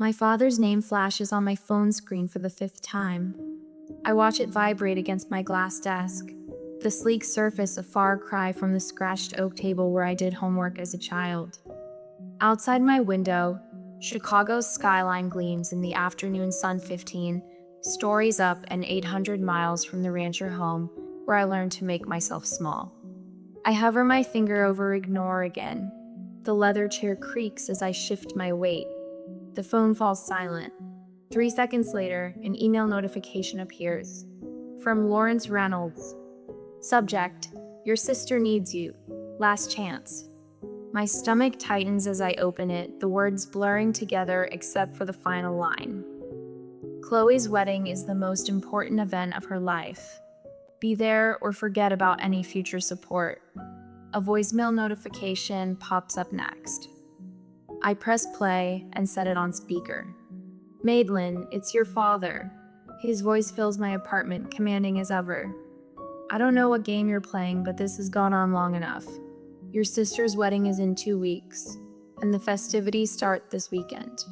My father's name flashes on my phone screen for the 5th time. I watch it vibrate against my glass desk, the sleek surface a far cry from the scratched oak table where I did homework as a child. Outside my window, Chicago's skyline gleams in the afternoon sun. 15 stories up and 800 miles from the rancher home where I learned to make myself small. I hover my finger over ignore again. The leather chair creaks as I shift my weight. The phone falls silent. 3 seconds later, an email notification appears. From Lawrence Reynolds. Subject: Your sister needs you. Last chance. My stomach tightens as I open it, the words blurring together except for the final line. Chloe's wedding is the most important event of her life. Be there or forget about any future support. A voicemail notification pops up next. I press play and set it on speaker. Madeline, it's your father. His voice fills my apartment, commanding as ever. I don't know what game you're playing, but this has gone on long enough. Your sister's wedding is in 2 weeks, and the festivities start this weekend.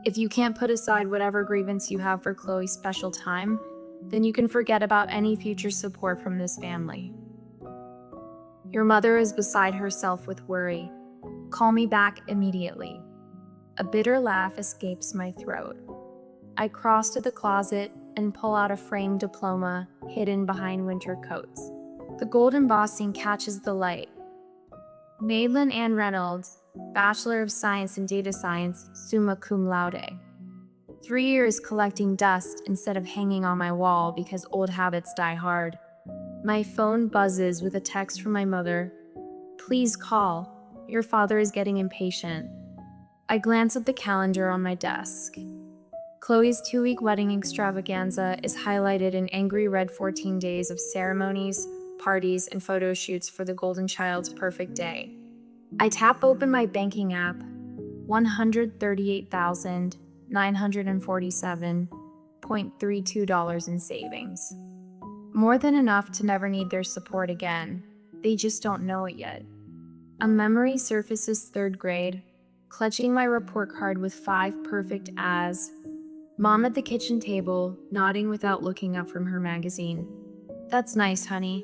If you can't put aside whatever grievance you have for Chloe's special time, then you can forget about any future support from this family. Your mother is beside herself with worry. Call me back immediately. A bitter laugh escapes my throat. I cross to the closet and pull out a framed diploma hidden behind winter coats. The gold embossing catches the light. Madeline Ann Reynolds, Bachelor of Science in Data Science, summa cum laude. 3 years collecting dust instead of hanging on my wall because old habits die hard. My phone buzzes with a text from my mother. Please call. Your father is getting impatient. I glance at the calendar on my desk. Chloe's 2-week wedding extravaganza is highlighted in angry red 14 days of ceremonies, parties, and photo shoots for the golden child's perfect day. I tap open my banking app. $138,947.32 in savings. More than enough to never need their support again. They just don't know it yet. A memory surfaces 3rd grade, clutching my report card with 5 perfect as. Mom at the kitchen table, nodding without looking up from her magazine. That's nice, honey.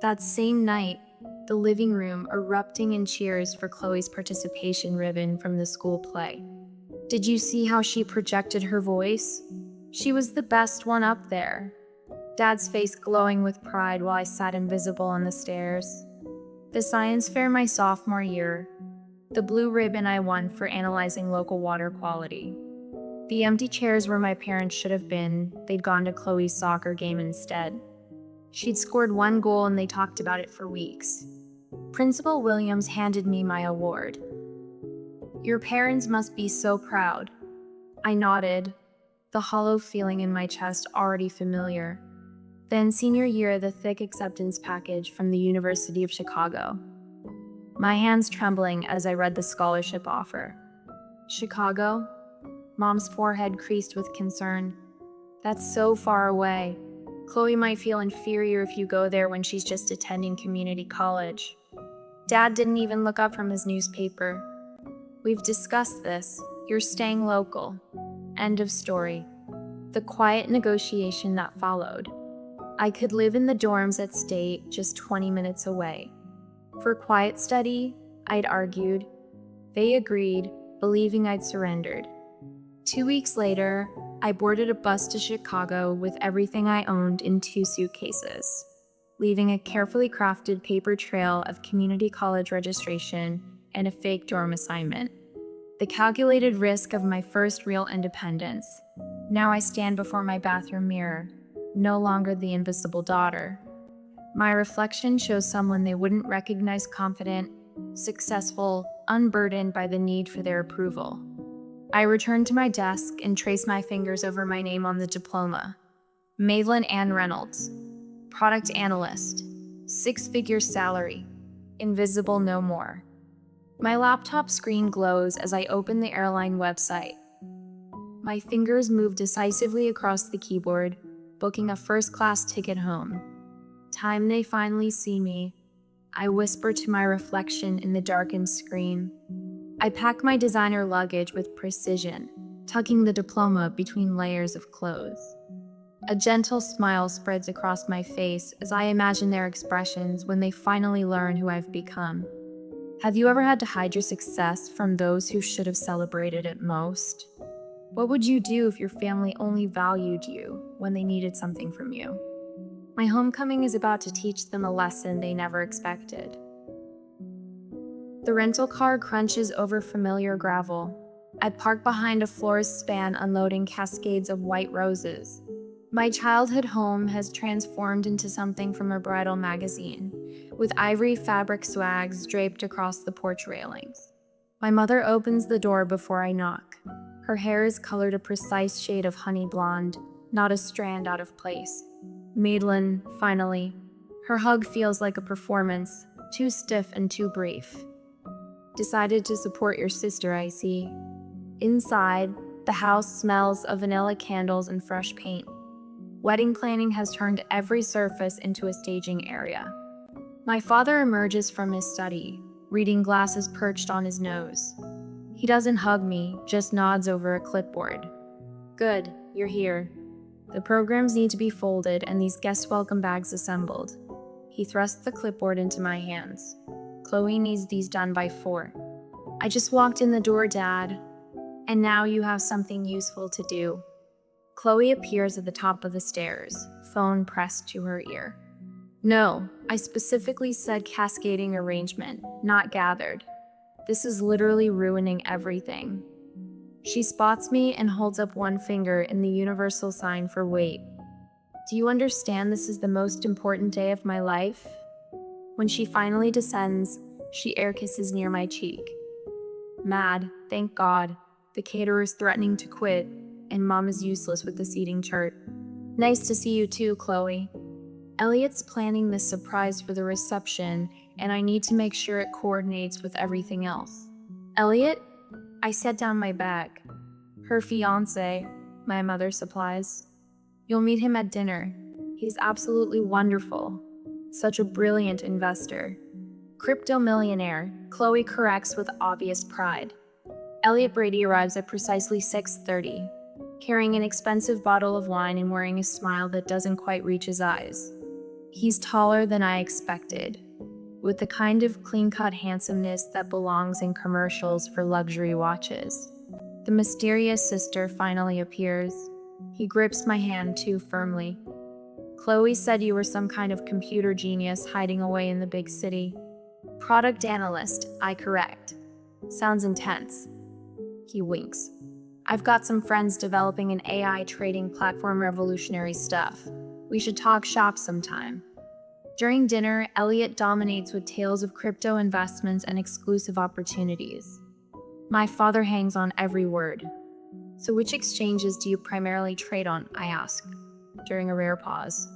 That same night, the living room erupting in cheers for Chloe's participation ribbon from the school play. Did you see how she projected her voice? She was the best one up there. Dad's face glowing with pride while I sat invisible on the stairs. The science fair my sophomore year. The blue ribbon I won for analyzing local water quality. The empty chairs where my parents should have been, they'd gone to Chloe's soccer game instead. She'd scored 1 goal and they talked about it for weeks. Principal Williams handed me my award. Your parents must be so proud. I nodded, the hollow feeling in my chest already familiar. Then senior year, the thick acceptance package from the University of Chicago. My hands trembling as I read the scholarship offer. Chicago? Mom's forehead creased with concern. That's so far away. Chloe might feel inferior if you go there when she's just attending community college. Dad didn't even look up from his newspaper. We've discussed this. You're staying local. End of story. The quiet negotiation that followed. I could live in the dorms at State, just 20 minutes away. For quiet study, I'd argued. They agreed, believing I'd surrendered. 2 weeks later, I boarded a bus to Chicago with everything I owned in 2 suitcases, leaving a carefully crafted paper trail of community college registration and a fake dorm assignment. The calculated risk of my first real independence. Now I stand before my bathroom mirror, no longer the invisible daughter. My reflection shows someone they wouldn't recognize confident, successful, unburdened by the need for their approval. I return to my desk and trace my fingers over my name on the diploma. Madeline Ann Reynolds, product analyst, 6-figure salary, invisible no more. My laptop screen glows as I open the airline website. My fingers move decisively across the keyboard, booking a first-class ticket home. Time they finally see me, I whisper to my reflection in the darkened screen. I pack my designer luggage with precision, tucking the diploma between layers of clothes. A gentle smile spreads across my face as I imagine their expressions when they finally learn who I've become. Have you ever had to hide your success from those who should have celebrated it most? What would you do if your family only valued you when they needed something from you? My homecoming is about to teach them a lesson they never expected. The rental car crunches over familiar gravel. I park behind a florist's span unloading cascades of white roses. My childhood home has transformed into something from a bridal magazine, with ivory fabric swags draped across the porch railings. My mother opens the door before I knock. Her hair is colored a precise shade of honey blonde, not a strand out of place. Madeline, finally. Her hug feels like a performance, too stiff and too brief. Decided to support your sister, I see. Inside, the house smells of vanilla candles and fresh paint. Wedding planning has turned every surface into a staging area. My father emerges from his study, reading glasses perched on his nose. He doesn't hug me, just nods over a clipboard. Good, you're here. The programs need to be folded and these guest welcome bags assembled. He thrusts the clipboard into my hands. Chloe needs these done by 4. I just walked in the door, Dad. And now you have something useful to do. Chloe appears at the top of the stairs, phone pressed to her ear. No, I specifically said cascading arrangement, not gathered. This is literally ruining everything. She spots me and holds up one finger in the universal sign for wait. Do you understand this is the most important day of my life? When she finally descends, she air kisses near my cheek. Mad, thank God. The caterer's threatening to quit, and Mom is useless with the seating chart. Nice to see you too, Chloe. Elliot's planning this surprise for the reception, and I need to make sure it coordinates with everything else. Elliot? I set down my bag. Her fiancé, my mother supplies. You'll meet him at dinner. He's absolutely wonderful. Such a brilliant investor. Crypto millionaire, Chloe corrects with obvious pride. Elliot Brady arrives at precisely 6:30, carrying an expensive bottle of wine and wearing a smile that doesn't quite reach his eyes. He's taller than I expected, with the kind of clean-cut handsomeness that belongs in commercials for luxury watches. The mysterious sister finally appears. He grips my hand too firmly. Chloe said you were some kind of computer genius hiding away in the big city. Product analyst, I correct. Sounds intense. He winks. I've got some friends developing an AI trading platform, revolutionary stuff. We should talk shop sometime. During dinner, Elliot dominates with tales of crypto investments and exclusive opportunities. My father hangs on every word. So which exchanges do you primarily trade on, I ask, during a rare pause.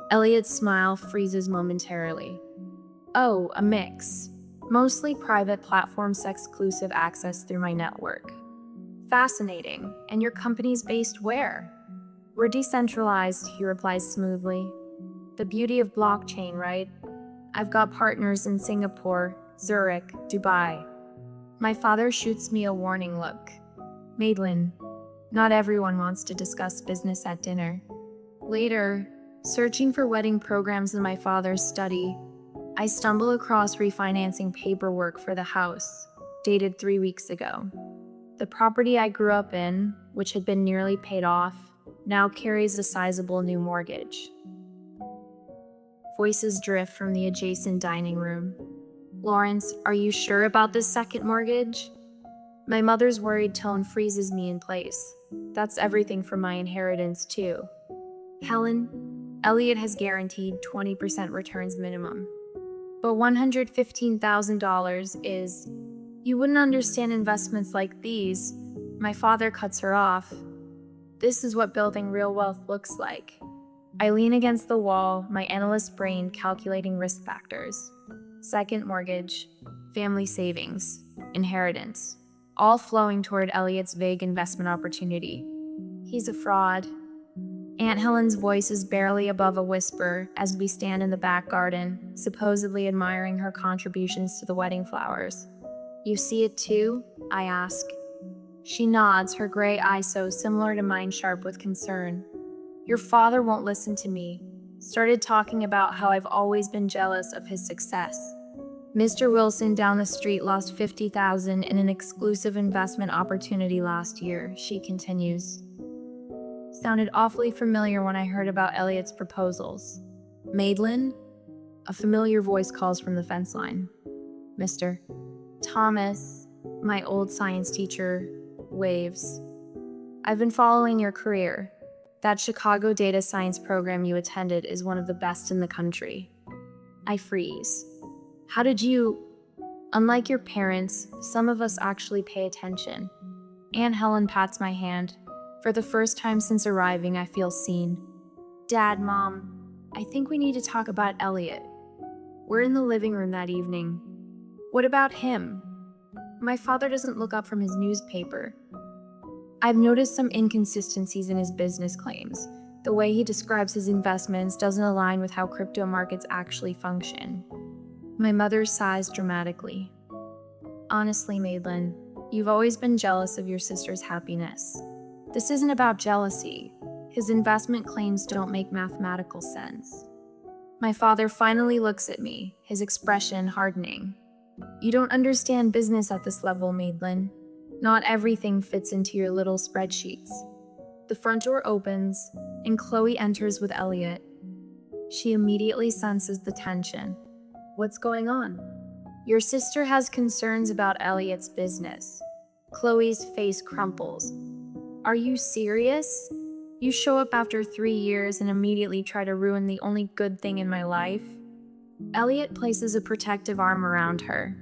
Elliot's smile freezes momentarily. Oh, a mix. Mostly private platforms, exclusive access through my network. Fascinating. And your company's based where? We're decentralized, he replies smoothly. The beauty of blockchain, right? I've got partners in Singapore, Zurich, Dubai. My father shoots me a warning look. Madeline, not everyone wants to discuss business at dinner. Later, searching for wedding programs in my father's study, I stumble across refinancing paperwork for the house, dated 3 weeks ago. The property I grew up in, which had been nearly paid off, now carries a sizable new mortgage. Voices drift from the adjacent dining room. Lawrence, are you sure about this second mortgage? My mother's worried tone freezes me in place. That's everything from my inheritance, too. Helen, Elliot has guaranteed 20% returns minimum. But $115,000 is... You wouldn't understand investments like these. My father cuts her off. This is what building real wealth looks like. I lean against the wall, my analyst brain calculating risk factors. Second mortgage, family savings, inheritance, all flowing toward Elliot's vague investment opportunity. He's a fraud. Aunt Helen's voice is barely above a whisper as we stand in the back garden, supposedly admiring her contributions to the wedding flowers. You see it too? I ask. She nods, her gray eyes so similar to mine sharp with concern. Your father won't listen to me. Started talking about how I've always been jealous of his success. Mr. Wilson down the street lost $50,000 in an exclusive investment opportunity last year, she continues. Sounded awfully familiar when I heard about Elliot's proposals. Madeline? A familiar voice calls from the fence line. Mr. Thomas, my old science teacher, waves. I've been following your career. That Chicago data science program you attended is one of the best in the country. I freeze. How did you... Unlike your parents, some of us actually pay attention. Aunt Helen pats my hand. For the first time since arriving, I feel seen. Dad, Mom, I think we need to talk about Elliot. We're in the living room that evening. What about him? My father doesn't look up from his newspaper. I've noticed some inconsistencies in his business claims. The way he describes his investments doesn't align with how crypto markets actually function. My mother sighs dramatically. Honestly, Madeline, you've always been jealous of your sister's happiness. This isn't about jealousy. His investment claims don't make mathematical sense. My father finally looks at me, his expression hardening. You don't understand business at this level, Madeline. Not everything fits into your little spreadsheets. The front door opens, and Chloe enters with Elliot. She immediately senses the tension. What's going on? Your sister has concerns about Elliot's business. Chloe's face crumples. Are you serious? You show up after 3 years and immediately try to ruin the only good thing in my life? Elliot places a protective arm around her.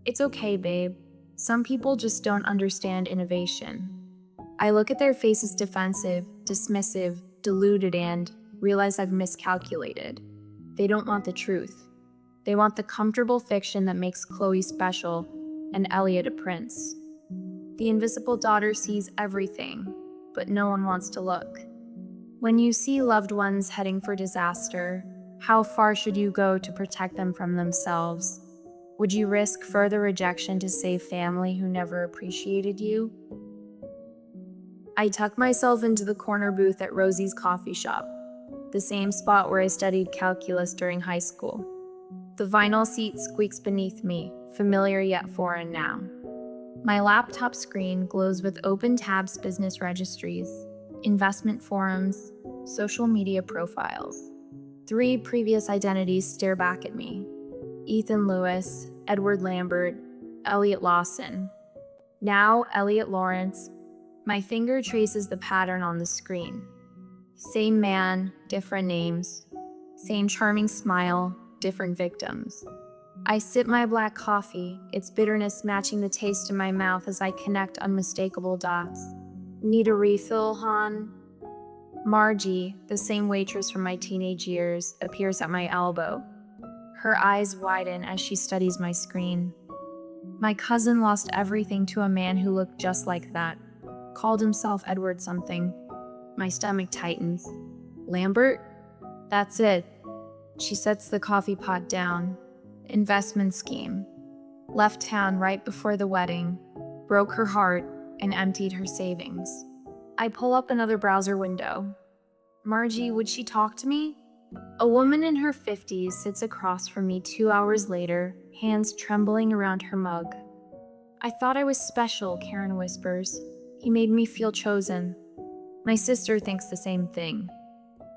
It's okay, babe. Some people just don't understand innovation. I look at their faces defensive, dismissive, deluded, and realize I've miscalculated. They don't want the truth. They want the comfortable fiction that makes Chloe special and Elliot a prince. The invisible daughter sees everything, but no one wants to look. When you see loved ones heading for disaster, how far should you go to protect them from themselves? Would you risk further rejection to save family who never appreciated you? I tuck myself into the corner booth at Rosie's coffee shop, the same spot where I studied calculus during high school. The vinyl seat squeaks beneath me, familiar yet foreign now. My laptop screen glows with open tabs, business registries, investment forums, social media profiles. 3 previous identities stare back at me. Ethan Lewis, Edward Lambert, Elliot Lawson. Now Elliot Lawrence. My finger traces the pattern on the screen. Same man, different names. Same charming smile, different victims. I sip my black coffee, its bitterness matching the taste in my mouth as I connect unmistakable dots. Need a refill, hon? Margie, the same waitress from my teenage years, appears at my elbow. Her eyes widen as she studies my screen. My cousin lost everything to a man who looked just like that. Called himself Edward something. My stomach tightens. Lambert? That's it. She sets the coffee pot down. Investment scheme. Left town right before the wedding. Broke her heart and emptied her savings. I pull up another browser window. Margie, would she talk to me? A woman in her 50s sits across from me 2 hours later, hands trembling around her mug. I thought I was special, Karen whispers. He made me feel chosen. My sister thinks the same thing.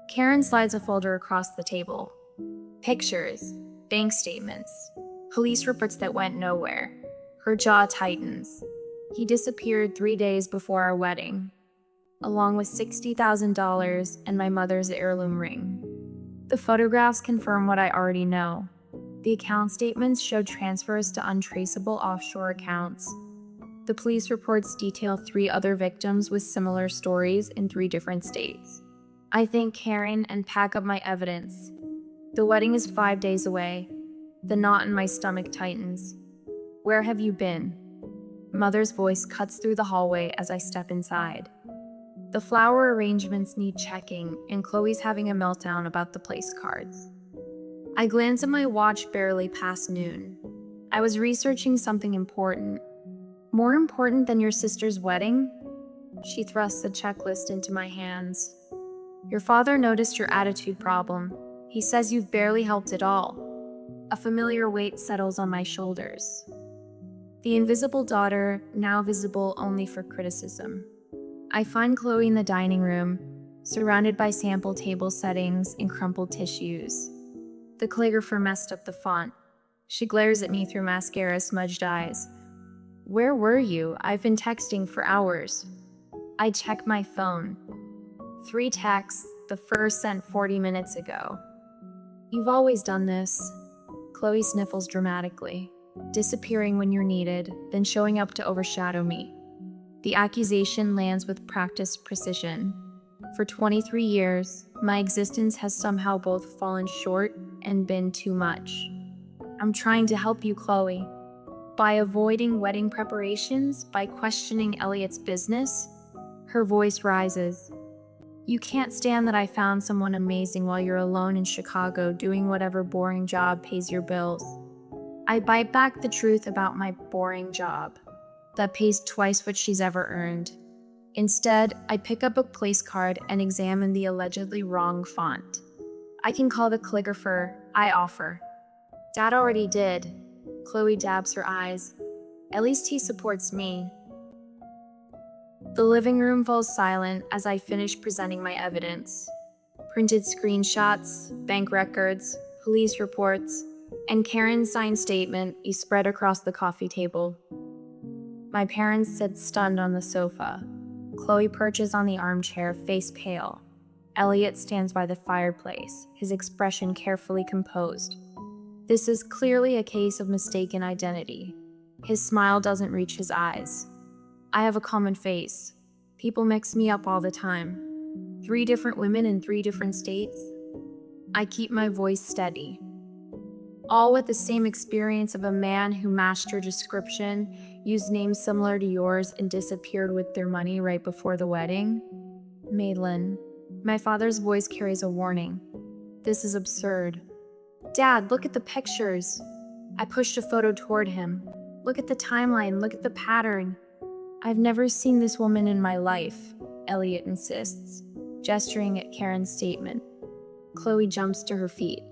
Karen slides a folder across the table. Pictures, bank statements, police reports that went nowhere. Her jaw tightens. He disappeared 3 days before our wedding, along with $60,000 and my mother's heirloom ring. The photographs confirm what I already know. The account statements showed transfers to untraceable offshore accounts. The police reports detail 3 other victims with similar stories in 3 different states. I thank Karen and pack up my evidence. The wedding is 5 days away. The knot in my stomach tightens. Where have you been? Mother's voice cuts through the hallway as I step inside. The flower arrangements need checking, and Chloe's having a meltdown about the place cards. I glance at my watch, barely past noon. I was researching something important. More important than your sister's wedding? She thrusts the checklist into my hands. Your father noticed your attitude problem. He says you've barely helped at all. A familiar weight settles on my shoulders. The invisible daughter, now visible only for criticism. I find Chloe in the dining room, surrounded by sample table settings and crumpled tissues. The calligrapher messed up the font. She glares at me through mascara-smudged eyes. Where were you? I've been texting for hours. I check my phone. 3 texts, the first sent 40 minutes ago. You've always done this. Chloe sniffles dramatically, disappearing when you're needed, then showing up to overshadow me. The accusation lands with practiced precision. For 23 years, my existence has somehow both fallen short and been too much. I'm trying to help you, Chloe. By avoiding wedding preparations, by questioning Elliot's business. Her voice rises. You can't stand that I found someone amazing while you're alone in Chicago doing whatever boring job pays your bills. I bite back the truth about my boring job that pays twice what she's ever earned. Instead, I pick up a place card and examine the allegedly wrong font. I can call the calligrapher, I offer. Dad already did. Chloe dabs her eyes. At least he supports me. The living room falls silent as I finish presenting my evidence. Printed screenshots, bank records, police reports, and Karen's signed statement is spread across the coffee table. My parents sit stunned on the sofa. Chloe perches on the armchair, face pale. Elliot stands by the fireplace, his expression carefully composed. This is clearly a case of mistaken identity. His smile doesn't reach his eyes. I have a common face. People mix me up all the time. 3 different women in 3 different states. I keep my voice steady. All with the same experience of a man who matched your description, used names similar to yours, and disappeared with their money right before the wedding. Madeline. My father's voice carries a warning. This is absurd. Dad, look at the pictures. I pushed a photo toward him. Look at the timeline, look at the pattern. I've never seen this woman in my life, Elliot insists, gesturing at Karen's statement. Chloe jumps to her feet.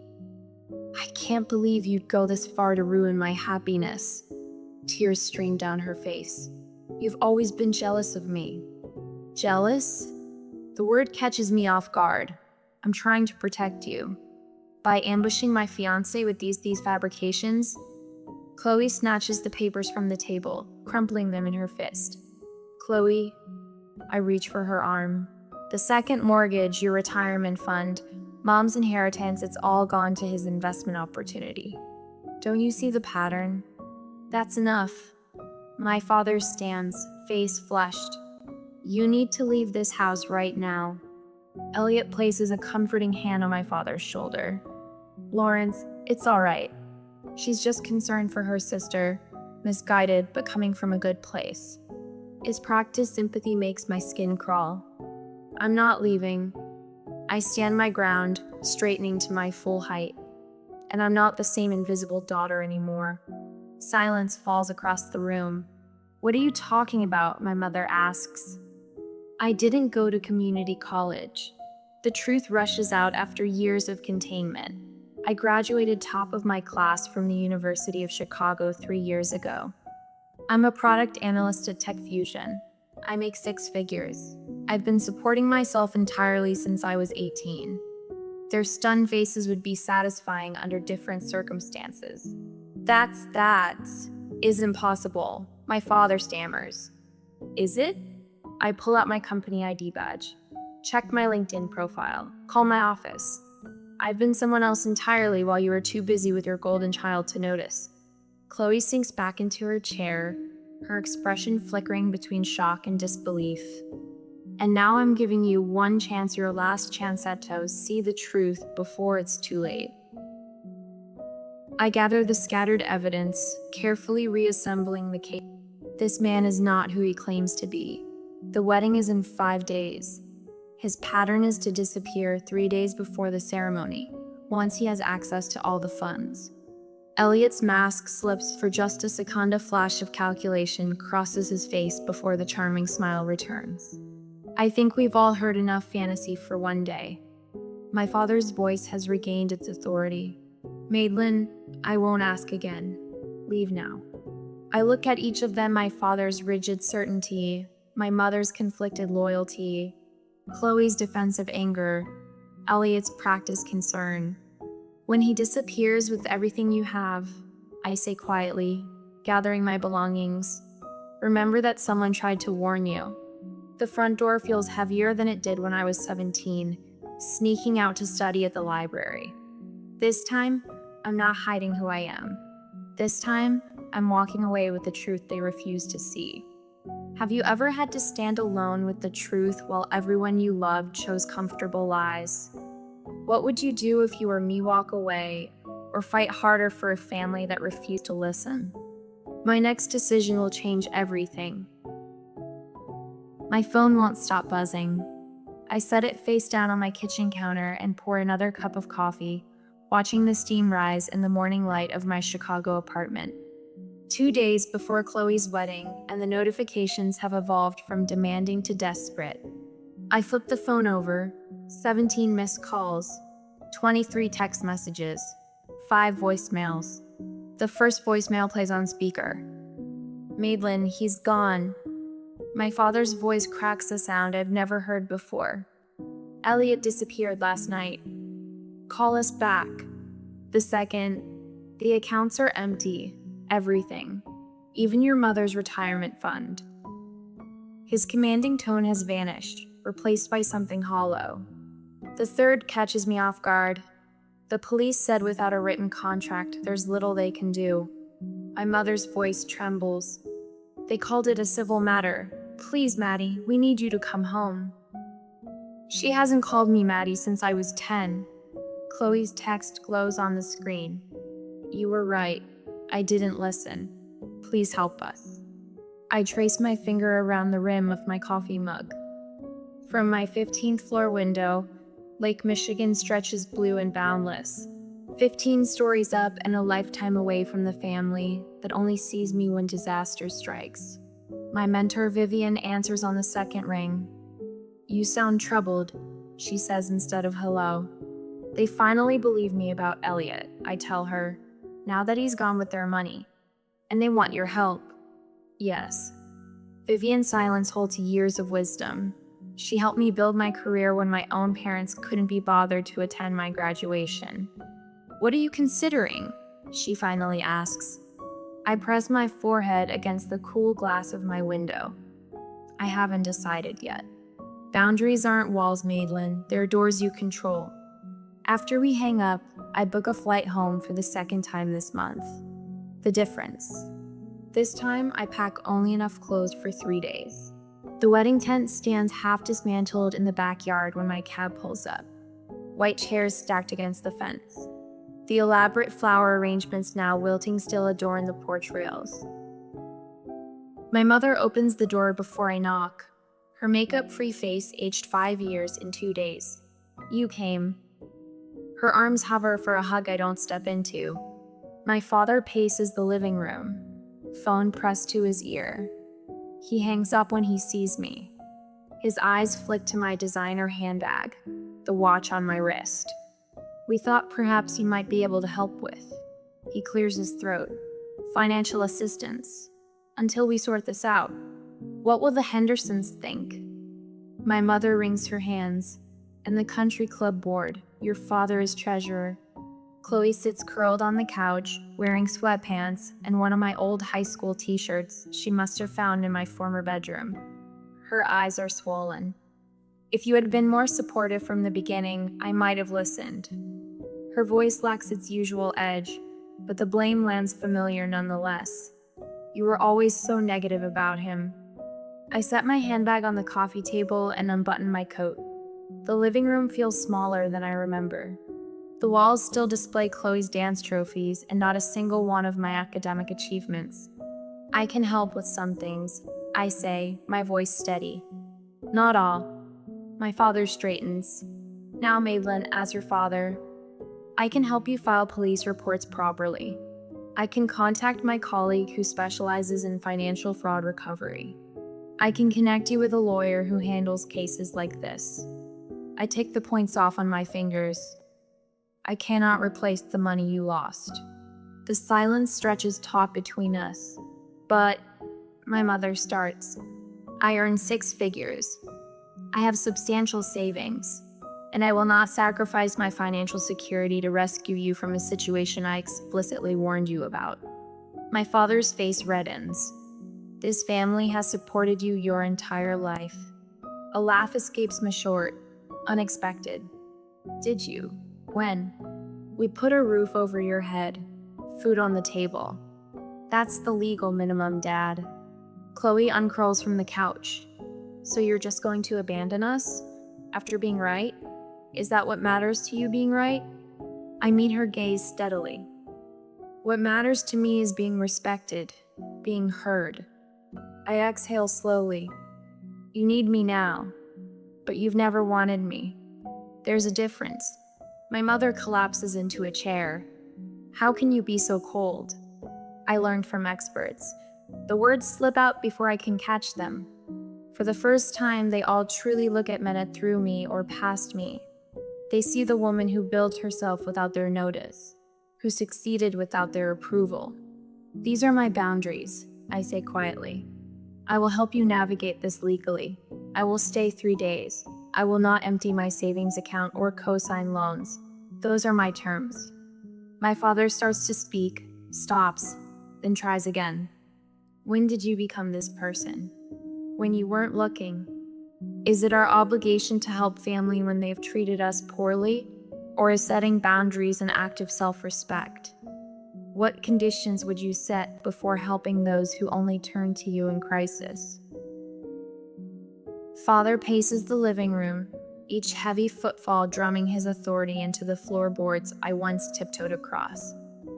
I can't believe you'd go this far to ruin my happiness. Tears stream down her face. You've always been jealous of me. Jealous? The word catches me off guard. I'm trying to protect you. By ambushing my fiancé with these fabrications. Chloe snatches the papers from the table, crumpling them in her fist. Chloe, I reach for her arm. The second mortgage, your retirement fund, Mom's inheritance, it's all gone to his investment opportunity. Don't you see the pattern? That's enough. My father stands, face flushed. You need to leave this house right now. Elliot places a comforting hand on my father's shoulder. Lawrence, it's all right. She's just concerned for her sister, misguided but coming from a good place. His practiced sympathy makes my skin crawl. I'm not leaving. I stand my ground, straightening to my full height. And I'm not the same invisible daughter anymore. Silence falls across the room. What are you talking about? My mother asks. I didn't go to community college. The truth rushes out after years of containment. I graduated top of my class from the University of Chicago 3 years ago. I'm a product analyst at Tech Fusion. I make 6 figures. I've been supporting myself entirely since I was 18. Their stunned faces would be satisfying under different circumstances. That is impossible. My father stammers. Is it? I pull out my company ID badge. Check my LinkedIn profile. Call my office. I've been someone else entirely while you were too busy with your golden child to notice. Chloe sinks back into her chair, her expression flickering between shock and disbelief. And now I'm giving you one chance, your last chance at to see the truth before it's too late. I gather the scattered evidence, carefully reassembling the case. This man is not who he claims to be. The wedding is in 5 days. His pattern is to disappear 3 days before the ceremony, once he has access to all the funds. Elliot's mask slips for just a second. A flash of calculation crosses his face before the charming smile returns. I think we've all heard enough fantasy for one day. My father's voice has regained its authority. Madeline, I won't ask again. Leave now. I look at each of them, my father's rigid certainty, my mother's conflicted loyalty, Chloe's defensive anger, Elliot's practiced concern. When he disappears with everything you have, I say quietly, gathering my belongings, remember that someone tried to warn you. The front door feels heavier than it did when I was 17, sneaking out to study at the library. This time, I'm not hiding who I am. This time, I'm walking away with the truth they refuse to see. Have you ever had to stand alone with the truth while everyone you loved chose comfortable lies? What would you do if you were me? Walk away, or fight harder for a family that refused to listen? My next decision will change everything. My phone won't stop buzzing. I set it face down on my kitchen counter and pour another cup of coffee, watching the steam rise in the morning light of my Chicago apartment. 2 days before Chloe's wedding, and the notifications have evolved from demanding to desperate. I flip the phone over, 17 missed calls, 23 text messages, 5 voicemails. The first voicemail plays on speaker. Madeline, he's gone. My father's voice cracks a sound I've never heard before. Elliot disappeared last night. Call us back. The second, the accounts are empty. Everything. Even your mother's retirement fund. His commanding tone has vanished, replaced by something hollow. The third catches me off guard. The police said without a written contract, there's little they can do. My mother's voice trembles. They called it a civil matter. Please, Maddie, we need you to come home. She hasn't called me Maddie since I was 10. Chloe's text glows on the screen. You were right. I didn't listen. Please help us. I trace my finger around the rim of my coffee mug. From my 15th floor window, Lake Michigan stretches blue and boundless. 15 stories up and a lifetime away from the family that only sees me when disaster strikes. My mentor Vivian answers on the second ring. You sound troubled, she says instead of hello. They finally believe me about Elliot, I tell her, now that he's gone with their money. And they want your help. Yes. Vivian's silence holds years of wisdom. She helped me build my career when my own parents couldn't be bothered to attend my graduation. What are you considering? She finally asks. I press my forehead against the cool glass of my window. I haven't decided yet. Boundaries aren't walls, Madeline. They're doors you control. After we hang up, I book a flight home for the second time this month. The difference. This time, I pack only enough clothes for 3 days. The wedding tent stands half dismantled in the backyard when my cab pulls up. White chairs stacked against the fence. The elaborate flower arrangements now wilting still adorn the porch rails. My mother opens the door before I knock. Her makeup-free face aged 5 years in 2 days. You came. Her arms hover for a hug I don't step into. My father paces the living room, phone pressed to his ear. He hangs up when he sees me. His eyes flick to my designer handbag, the watch on my wrist. We thought perhaps you might be able to help with. He clears his throat. Financial assistance. Until we sort this out. What will the Hendersons think? My mother wrings her hands. And the country club board. Your father is treasurer. Chloe sits curled on the couch, wearing sweatpants and one of my old high school t-shirts she must have found in my former bedroom. Her eyes are swollen. If you had been more supportive from the beginning, I might have listened. Her voice lacks its usual edge, but the blame lands familiar nonetheless. You were always so negative about him. I set my handbag on the coffee table and unbutton my coat. The living room feels smaller than I remember. The walls still display Chloe's dance trophies and not a single one of my academic achievements. I can help with some things, I say, my voice steady. Not all. My father straightens. Now, Madeline, as your father, I can help you file police reports properly. I can contact my colleague who specializes in financial fraud recovery. I can connect you with a lawyer who handles cases like this. I take the points off on my fingers. I cannot replace the money you lost. The silence stretches taut between us. But my mother starts. I earn 6 figures. I have substantial savings, and I will not sacrifice my financial security to rescue you from a situation I explicitly warned you about. My father's face reddens. This family has supported you your entire life. A laugh escapes me short, unexpected. Did you? When? We put a roof over your head, food on the table. That's the legal minimum, Dad. Chloe uncurls from the couch. So you're just going to abandon us? After being right? Is that what matters to you, being right? I meet her gaze steadily. What matters to me is being respected, being heard. I exhale slowly. You need me now, but you've never wanted me. There's a difference. My mother collapses into a chair. How can you be so cold? I learned from experts. The words slip out before I can catch them. For the first time, they all truly look at Mena through me or past me. They see the woman who built herself without their notice, who succeeded without their approval. These are my boundaries, I say quietly. I will help you navigate this legally. I will stay 3 days. I will not empty my savings account or co-sign loans. Those are my terms. My father starts to speak, stops, then tries again. When did you become this person? When you weren't looking. Is it our obligation to help family when they've treated us poorly? Or is setting boundaries an act of self-respect? What conditions would you set before helping those who only turn to you in crisis? Father paces the living room, each heavy footfall drumming his authority into the floorboards I once tiptoed across.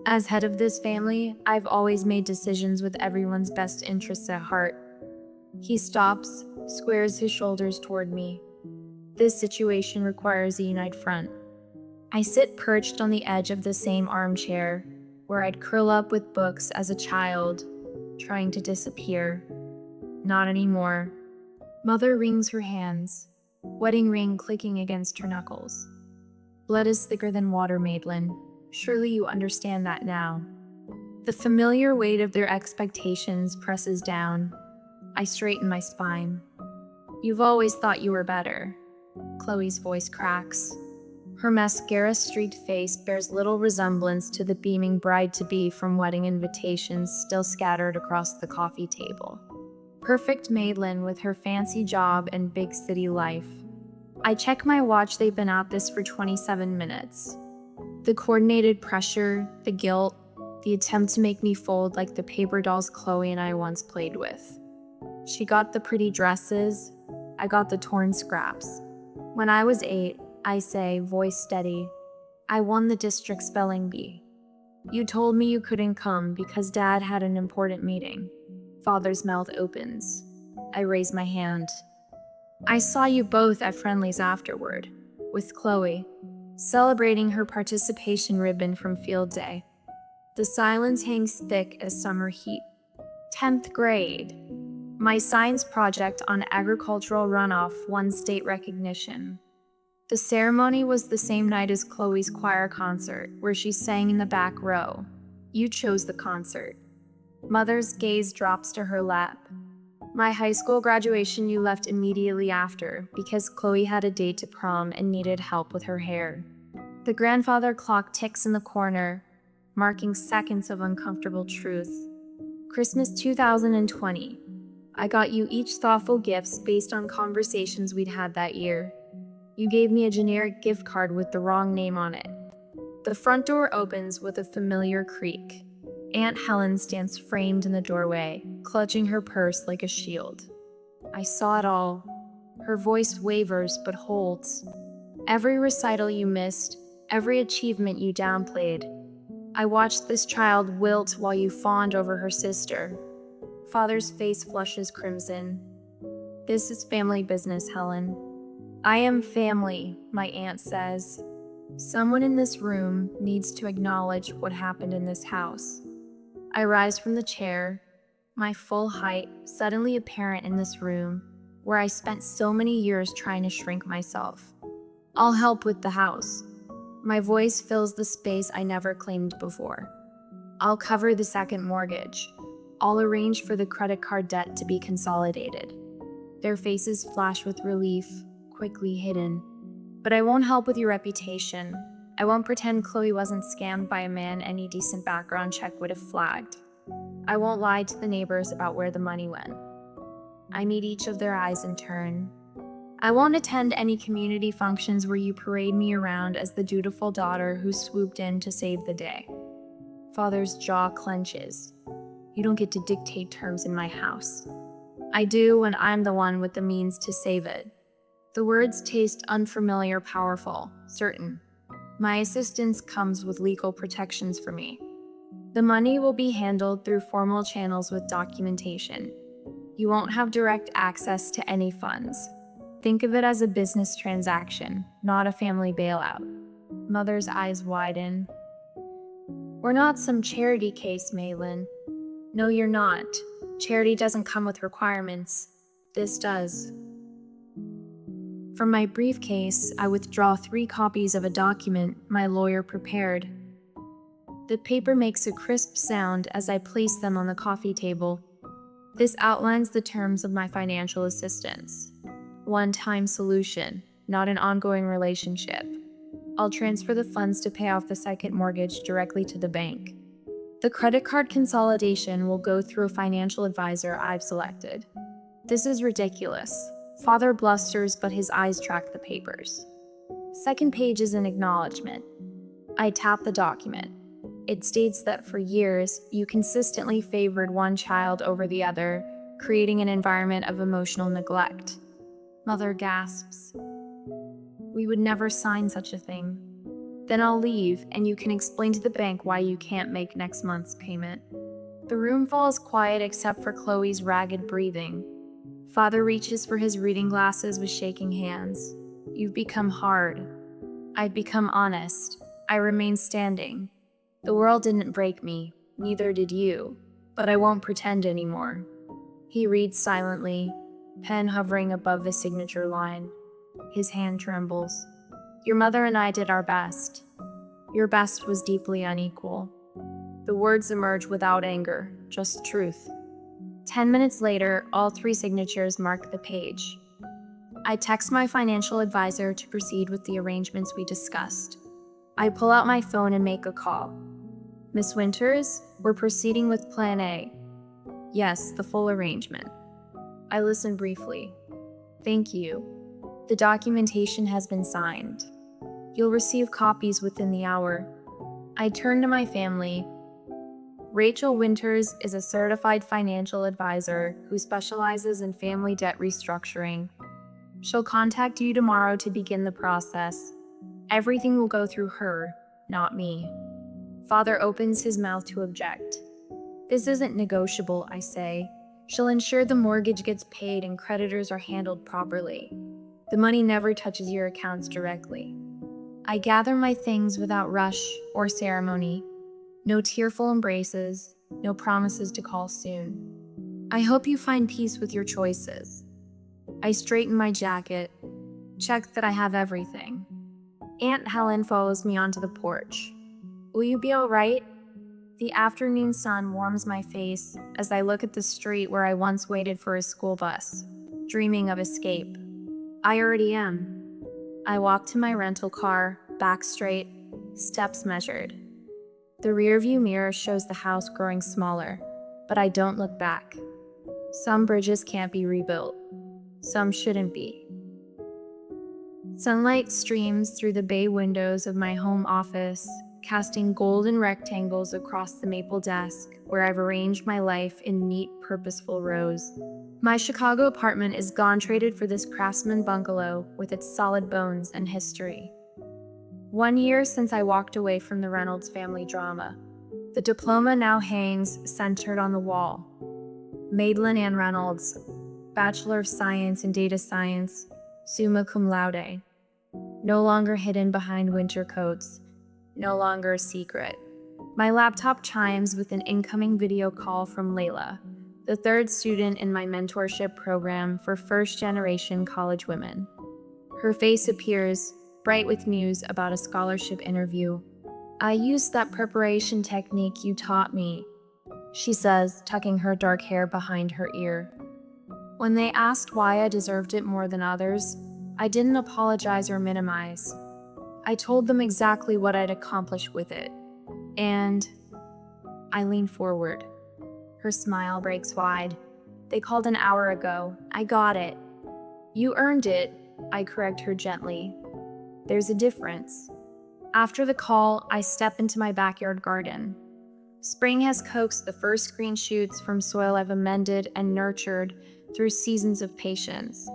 As head of this family, I've always made decisions with everyone's best interests at heart. He stops, squares his shoulders toward me. This situation requires a united front. I sit perched on the edge of the same armchair, where I'd curl up with books as a child, trying to disappear. Not anymore. Mother wrings her hands, wedding ring clicking against her knuckles. Blood is thicker than water, Madeline. Surely you understand that now. The familiar weight of their expectations presses down. I straighten my spine. You've always thought you were better. Chloe's voice cracks. Her mascara-streaked face bears little resemblance to the beaming bride-to-be from wedding invitations still scattered across the coffee table. Perfect Madeline with her fancy job and big city life. I check my watch. They've been at this for 27 minutes. The coordinated pressure, the guilt, the attempt to make me fold like the paper dolls Chloe and I once played with. She got the pretty dresses, I got the torn scraps. When I was 8, I say, voice steady, I won the district spelling bee. You told me you couldn't come because Dad had an important meeting. Father's mouth opens. I raise my hand. I saw you both at Friendly's afterward, with Chloe, celebrating her participation ribbon from field day. The silence hangs thick as summer heat. 10th grade. My science project on agricultural runoff won state recognition. The ceremony was the same night as Chloe's choir concert, where she sang in the back row. You chose the concert. Mother's gaze drops to her lap. My high school graduation you left immediately after because Chloe had a date to prom and needed help with her hair. The grandfather clock ticks in the corner, marking seconds of uncomfortable truth. Christmas 2020. I got you each thoughtful gifts based on conversations we'd had that year. You gave me a generic gift card with the wrong name on it. The front door opens with a familiar creak. Aunt Helen stands framed in the doorway, clutching her purse like a shield. I saw it all. Her voice wavers but holds. Every recital you missed, every achievement you downplayed. I watched this child wilt while you fawned over her sister. Father's face flushes crimson. This is family business, Helen. I am family, my aunt says. Someone in this room needs to acknowledge what happened in this house. I rise from the chair, my full height suddenly apparent in this room where I spent so many years trying to shrink myself. I'll help with the house. My voice fills the space I never claimed before. I'll cover the second mortgage. I'll arrange for the credit card debt to be consolidated. Their faces flash with relief, quickly hidden. But I won't help with your reputation. I won't pretend Chloe wasn't scammed by a man any decent background check would have flagged. I won't lie to the neighbors about where the money went. I meet each of their eyes in turn. I won't attend any community functions where you parade me around as the dutiful daughter who swooped in to save the day. Father's jaw clenches. You don't get to dictate terms in my house. I do when I'm the one with the means to save it. The words taste unfamiliar, powerful, certain. My assistance comes with legal protections for me. The money will be handled through formal channels with documentation. You won't have direct access to any funds. Think of it as a business transaction, not a family bailout. Mother's eyes widen. We're not some charity case, Maylin. No, you're not. Charity doesn't come with requirements. This does. From my briefcase, I withdraw 3 copies of a document my lawyer prepared. The paper makes a crisp sound as I place them on the coffee table. This outlines the terms of my financial assistance. One-time solution, not an ongoing relationship. I'll transfer the funds to pay off the second mortgage directly to the bank. The credit card consolidation will go through a financial advisor I've selected. This is ridiculous. Father blusters, but his eyes track the papers. Second page is an acknowledgement. I tap the document. It states that for years, you consistently favored one child over the other, creating an environment of emotional neglect. Mother gasps. We would never sign such a thing. Then I'll leave, and you can explain to the bank why you can't make next month's payment. The room falls quiet except for Chloe's ragged breathing. Father reaches for his reading glasses with shaking hands. You've become hard. I've become honest. I remain standing. The world didn't break me, neither did you, but I won't pretend anymore. He reads silently, pen hovering above the signature line. His hand trembles. Your mother and I did our best. Your best was deeply unequal. The words emerge without anger, just truth. 10 minutes later, all 3 signatures mark the page. I text my financial advisor to proceed with the arrangements we discussed. I pull out my phone and make a call. Miss Winters, we're proceeding with Plan A. Yes, the full arrangement. I listen briefly. Thank you. The documentation has been signed. You'll receive copies within the hour. I turn to my family. Rachel Winters is a certified financial advisor who specializes in family debt restructuring. She'll contact you tomorrow to begin the process. Everything will go through her, not me. Father opens his mouth to object. This isn't negotiable, I say. She'll ensure the mortgage gets paid and creditors are handled properly. The money never touches your accounts directly. I gather my things without rush or ceremony. No tearful embraces, no promises to call soon. I hope you find peace with your choices. I straighten my jacket, check that I have everything. Aunt Helen follows me onto the porch. Will you be all right? The afternoon sun warms my face as I look at the street where I once waited for a school bus, dreaming of escape. I already am. I walk to my rental car, back straight, steps measured. The rearview mirror shows the house growing smaller, but I don't look back. Some bridges can't be rebuilt. Some shouldn't be. Sunlight streams through the bay windows of my home office, casting golden rectangles across the maple desk where I've arranged my life in neat, purposeful rows. My Chicago apartment is gone traded for this craftsman bungalow with its solid bones and history. 1 year since I walked away from the Reynolds family drama. The diploma now hangs centered on the wall. Madeline Ann Reynolds, Bachelor of Science in Data Science, summa cum laude. No longer hidden behind winter coats, no longer a secret. My laptop chimes with an incoming video call from Layla, the third student in my mentorship program for first-generation college women. Her face appears, bright with news about a scholarship interview. "I used that preparation technique you taught me," she says, tucking her dark hair behind her ear. When they asked why I deserved it more than others, I didn't apologize or minimize. I told them exactly what I'd accomplished with it. And I lean forward. Her smile breaks wide. "They called an hour ago. I got it." "You earned it," I correct her gently. "There's a difference." After the call, I step into my backyard garden. Spring has coaxed the first green shoots from soil I've amended and nurtured through seasons of patience.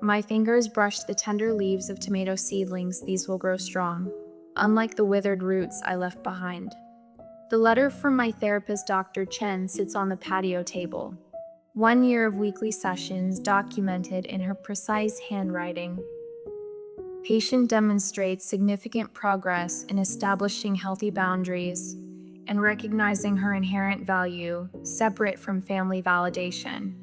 My fingers brush the tender leaves of tomato seedlings. These will grow strong, unlike the withered roots I left behind. The letter from my therapist, Dr. Chen, sits on the patio table. 1 year of weekly sessions documented in her precise handwriting. Patient demonstrates significant progress in establishing healthy boundaries and recognizing her inherent value, separate from family validation.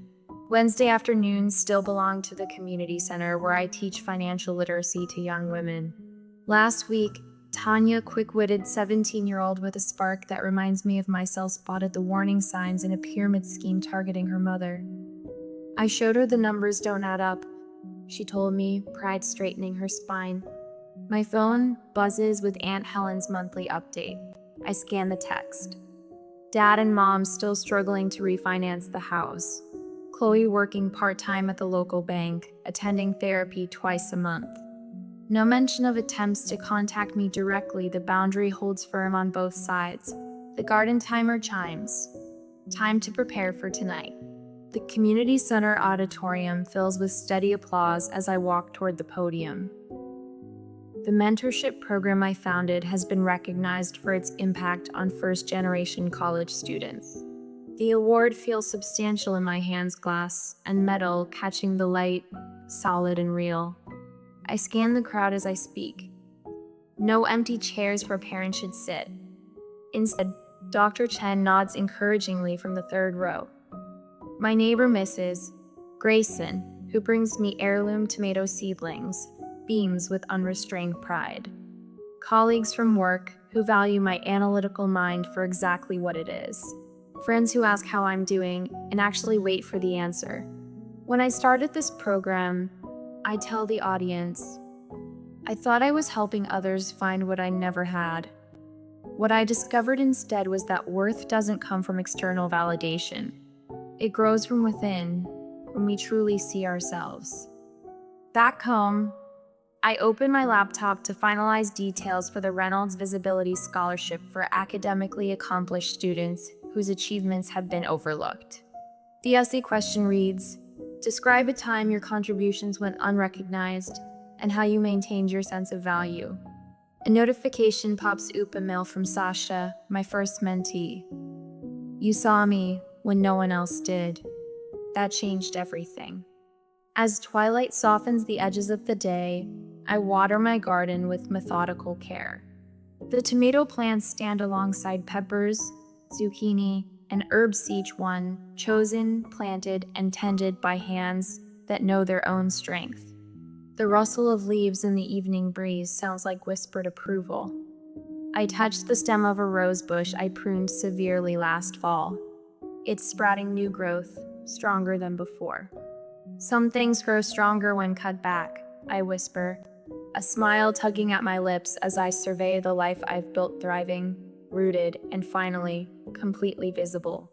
Wednesday afternoons still belong to the community center where I teach financial literacy to young women. Last week, Tanya, quick-witted 17-year-old with a spark that reminds me of myself, spotted the warning signs in a pyramid scheme targeting her mother. "I showed her the numbers don't add up," she told me, pride straightening her spine. My phone buzzes with Aunt Helen's monthly update. I scan the text. Dad and Mom still struggling to refinance the house. Chloe working part-time at the local bank, attending therapy twice a month. No mention of attempts to contact me directly. The boundary holds firm on both sides. The garden timer chimes. Time to prepare for tonight. The community center auditorium fills with steady applause as I walk toward the podium. The mentorship program I founded has been recognized for its impact on first-generation college students. The award feels substantial in my hands, glass and metal catching the light, solid and real. I scan the crowd as I speak. No empty chairs where parents should sit. Instead, Dr. Chen nods encouragingly from the third row. My neighbor Mrs. Grayson, who brings me heirloom tomato seedlings, beams with unrestrained pride. Colleagues from work who value my analytical mind for exactly what it is. Friends who ask how I'm doing and actually wait for the answer. When I started this program, I tell the audience, I thought I was helping others find what I never had. What I discovered instead was that worth doesn't come from external validation. It grows from within, when we truly see ourselves. Back home, I open my laptop to finalize details for the Reynolds Visibility Scholarship for academically accomplished students whose achievements have been overlooked. The essay question reads, describe a time your contributions went unrecognized and how you maintained your sense of value. A notification pops up, a mail from Sasha, my first mentee. You saw me when no one else did. That changed everything. As twilight softens the edges of the day, I water my garden with methodical care. The tomato plants stand alongside peppers, zucchini, and herbs, each one chosen, planted, and tended by hands that know their own strength. The rustle of leaves in the evening breeze sounds like whispered approval. I touch the stem of a rose bush I pruned severely last fall. It's sprouting new growth, stronger than before. Some things grow stronger when cut back, I whisper, a smile tugging at my lips as I survey the life I've built, thriving, rooted, and finally, completely visible.